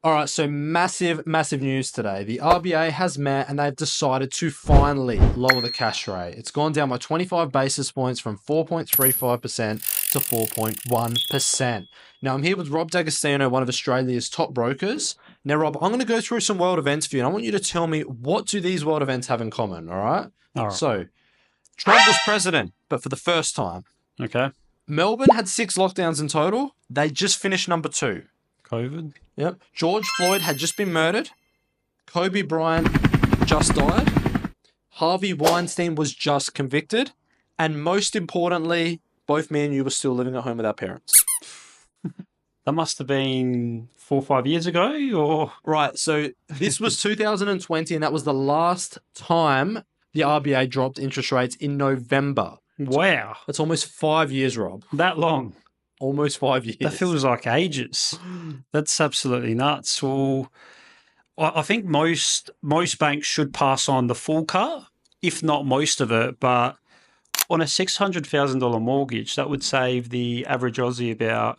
All right, so massive, massive news today. The RBA has met and they've decided to finally lower the cash rate. It's gone down by 25 basis points from 4.35% to 4.1%. Now, I'm here with Rob D'Agostino, one of Australia's top brokers. Now, Rob, I'm going to go through some world events for you, and I want you to tell me, what do these world events have in common, all right? All right. So, Trump was president, but for the first time. Okay. Melbourne had 6 lockdowns in total. They just finished number 2. COVID. Yep. George Floyd had just been murdered. Kobe Bryant just died. Harvey Weinstein was just convicted. And most importantly, both me and you were still living at home with our parents. That must have been 4 or 5 years ago, or Right. So this was 2020, and that was the last time the RBA dropped interest rates in November. wow, That's almost 5 years, Rob. that long. Almost 5 years. That feels like ages. That's absolutely nuts. Well, I think most banks should pass on the full cut, if not most of it. But on a $600,000 mortgage, that would save the average Aussie about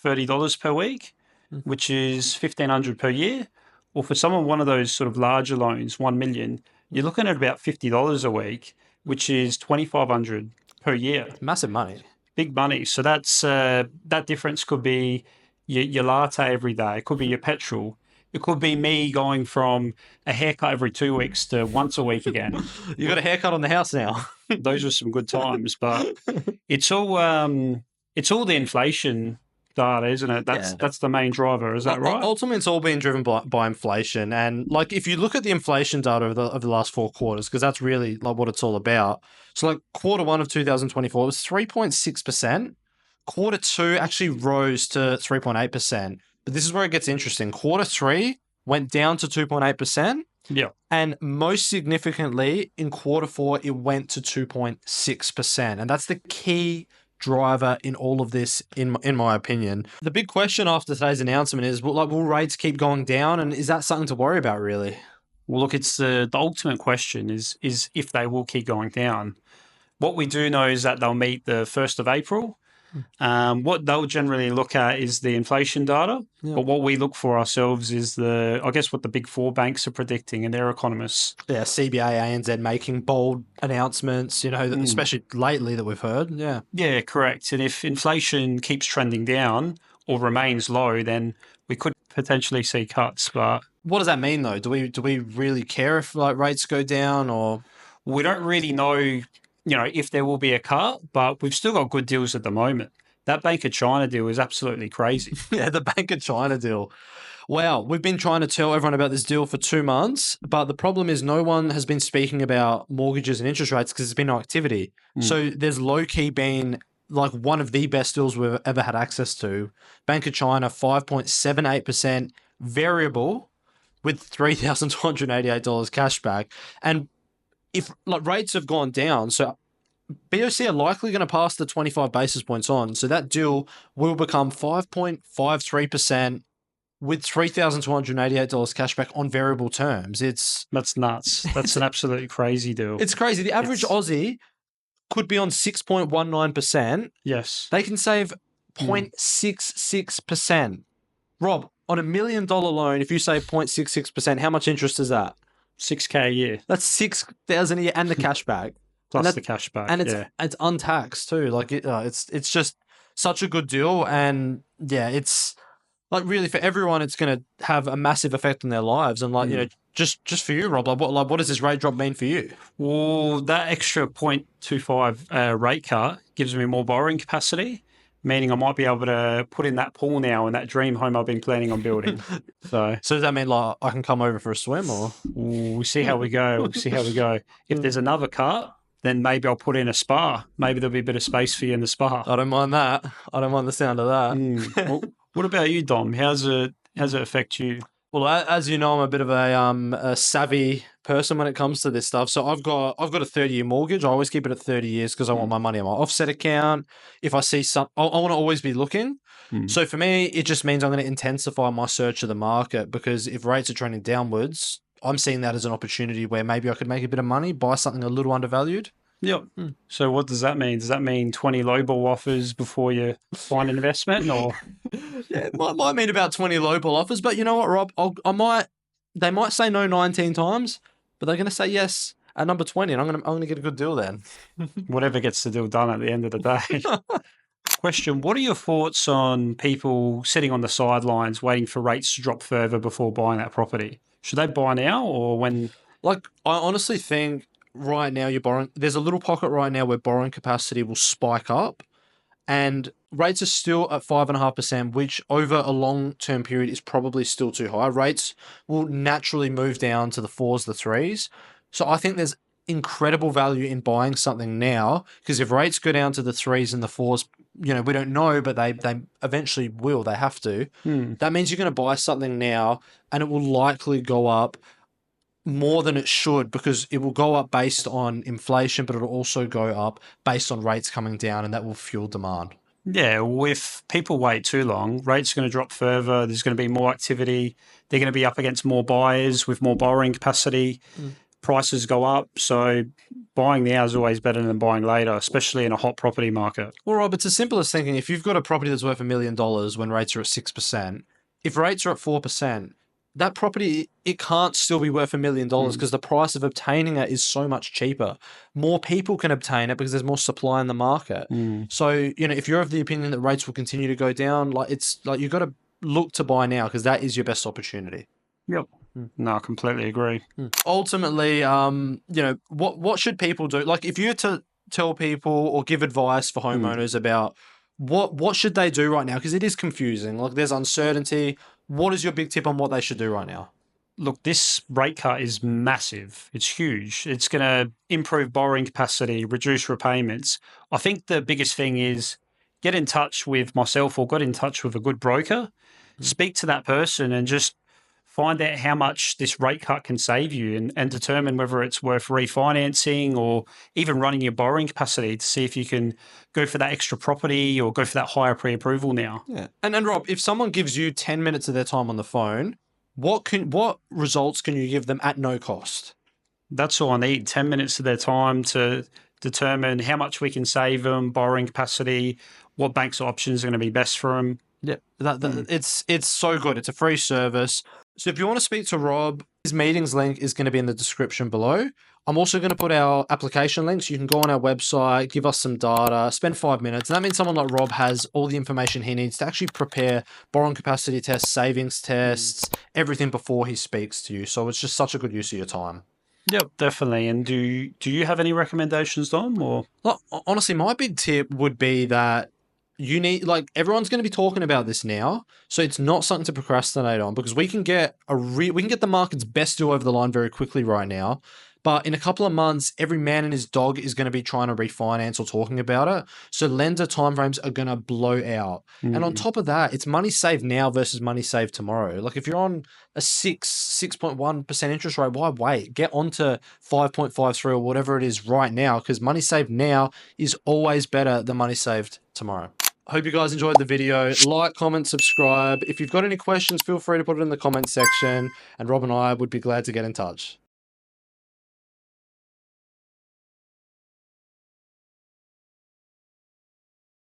$30 per week, which is $1,500 per year. Or for someone one of those sort of larger loans, 1 million, you're looking at about $50 a week, which is $2,500 per year. Massive money. Big money. So that's that difference could be your latte every day. It could be your petrol. It could be me going from a haircut every 2 weeks to once a week again. You got a haircut on the house now. Those were some good times, but it's all the inflation data, isn't it? That's the main driver. Is that right? Ultimately, it's all being driven by inflation. And like, if you look at the inflation data of the last 4 quarters, because that's really like what it's all about. So like Q1 of 2024 was 3.6%. Q2 actually rose to 3.8%. But this is where it gets interesting. Q3 went down to 2.8%. Yeah. And most significantly, in Q4, it went to 2.6%. And that's the key driver in all of this, in my opinion. The big question after today's announcement is, will rates keep going down? And is that something to worry about, really? Well, look, it's the ultimate question is if they will keep going down. What we do know is that they'll meet the 1st of April. What they'll generally look at is the inflation data, but what we look for ourselves is what the big 4 banks are predicting and their economists. Yeah, CBA, ANZ making bold announcements, especially lately that we've heard. Yeah. Yeah, correct. And if inflation keeps trending down or remains low, then we could potentially see cuts. But what does that mean, though? Do we really care if rates go down, or we don't really know? If there will be a cut, but we've still got good deals at the moment. That Bank of China deal is absolutely crazy. Yeah, the Bank of China deal. Wow, we've been trying to tell everyone about this deal for 2 months, but the problem is no one has been speaking about mortgages and interest rates because there's been no activity. So there's low-key been like one of the best deals we've ever had access to. Bank of China, 5.78% variable with $3,288 cash back. And if rates have gone down, so BOC are likely going to pass the 25 basis points on. So that deal will become 5.53% with $3,288 cash back on variable terms. That's nuts. That's an absolutely crazy deal. It's crazy. The average Aussie could be on 6.19%. Yes. They can save 0.66%. Rob, on $1 million loan, if you save 0.66%, how much interest is that? $6,000 a year. That's $6,000 a year and the cash back. Plus the cash back. And it's untaxed too. Like it's just such a good deal. And yeah, it's like really for everyone, it's going to have a massive effect on their lives. And just for you, Rob, what does this rate drop mean for you? Well, that extra 0.25 rate cut gives me more borrowing capacity, meaning I might be able to put in that pool now in that dream home I've been planning on building. So does that mean like I can come over for a swim, or? We'll see how we go. If there's another cut, then maybe I'll put in a spa. Maybe there'll be a bit of space for you in the spa. I don't mind that. I don't mind the sound of that. Well, what about you, Dom? How's it affect you? Well, as you know, I'm a bit of a savvy person when it comes to this stuff. So I've got a 30-year mortgage. I always keep it at 30 years because I want my money in my offset account. If I see I want to always be looking. So for me, it just means I'm going to intensify my search of the market, because if rates are trending downwards, I'm seeing that as an opportunity where maybe I could make a bit of money, buy something a little undervalued. Yep. So what does that mean? Does that mean 20 lowball offers before you find an investment, or? Yeah, it might mean about 20 lowball offers, but you know what, Rob? They might say no 19 times, but they're going to say yes at number 20, and I'm going to get a good deal then. Whatever gets the deal done at the end of the day. Question: what are your thoughts on people sitting on the sidelines waiting for rates to drop further before buying that property? Should they buy now or when? Like, I honestly think right now there's a little pocket right now where borrowing capacity will spike up, and rates are still at 5.5%, which over a long-term period is probably still too high. Rates will naturally move down to the fours, the threes. So I think there's incredible value in buying something now, because if rates go down to the threes and the fours, we don't know, but they eventually will. They have to. That means you're going to buy something now, and it will likely go up more than it should, because it will go up based on inflation, but it'll also go up based on rates coming down, and that will fuel demand. Yeah, if people wait too long, rates are going to drop further. There's going to be more activity. They're going to be up against more buyers with more borrowing capacity. Prices go up. So buying now is always better than buying later, especially in a hot property market. Well, Rob, it's as simple as thinking, if you've got a property that's worth $1 million when rates are at 6%, if rates are at 4%, that property, it can't still be worth $1 million because the price of obtaining it is so much cheaper. More people can obtain it because there's more supply in the market. So, if you're of the opinion that rates will continue to go down, it's like you've got to look to buy now, because that is your best opportunity. Yep. No, I completely agree. Ultimately, what should people do? Like, if you were to tell people or give advice for homeowners about what should they do right now, because it is confusing. Like, there's uncertainty. What is your big tip on what they should do right now? Look, this rate cut is massive. It's huge. It's going to improve borrowing capacity, reduce repayments. I think the biggest thing is get in touch with myself or get in touch with a good broker, speak to that person and just find out how much this rate cut can save you, and determine whether it's worth refinancing or even running your borrowing capacity to see if you can go for that extra property or go for that higher pre-approval now. Yeah. And Rob, if someone gives you 10 minutes of their time on the phone, what results can you give them at no cost? That's all I need. 10 minutes of their time to determine how much we can save them, borrowing capacity, what banks options are going to be best for them. Yeah, it's so good. It's a free service. So if you want to speak to Rob, his meetings link is going to be in the description below. I'm also going to put our application links. You can go on our website, give us some data, spend 5 minutes. And that means someone like Rob has all the information he needs to actually prepare borrowing capacity tests, savings tests, everything before he speaks to you. So it's just such a good use of your time. Yep, definitely. And do you have any recommendations, Dom? Or honestly, my big tip would be that you need, everyone's going to be talking about this now, so it's not something to procrastinate on, because we can get the market's best deal over the line very quickly right now. But in a couple of months, every man and his dog is going to be trying to refinance or talking about it. So lender timeframes are going to blow out. And on top of that, it's money saved now versus money saved tomorrow. Like, if you're on a 6.1% interest rate, why wait? Get onto 5.53 or whatever it is right now, because money saved now is always better than money saved tomorrow. I hope you guys enjoyed the video. Like, comment, subscribe. If you've got any questions, feel free to put it in the comment section, and Rob and I would be glad to get in touch.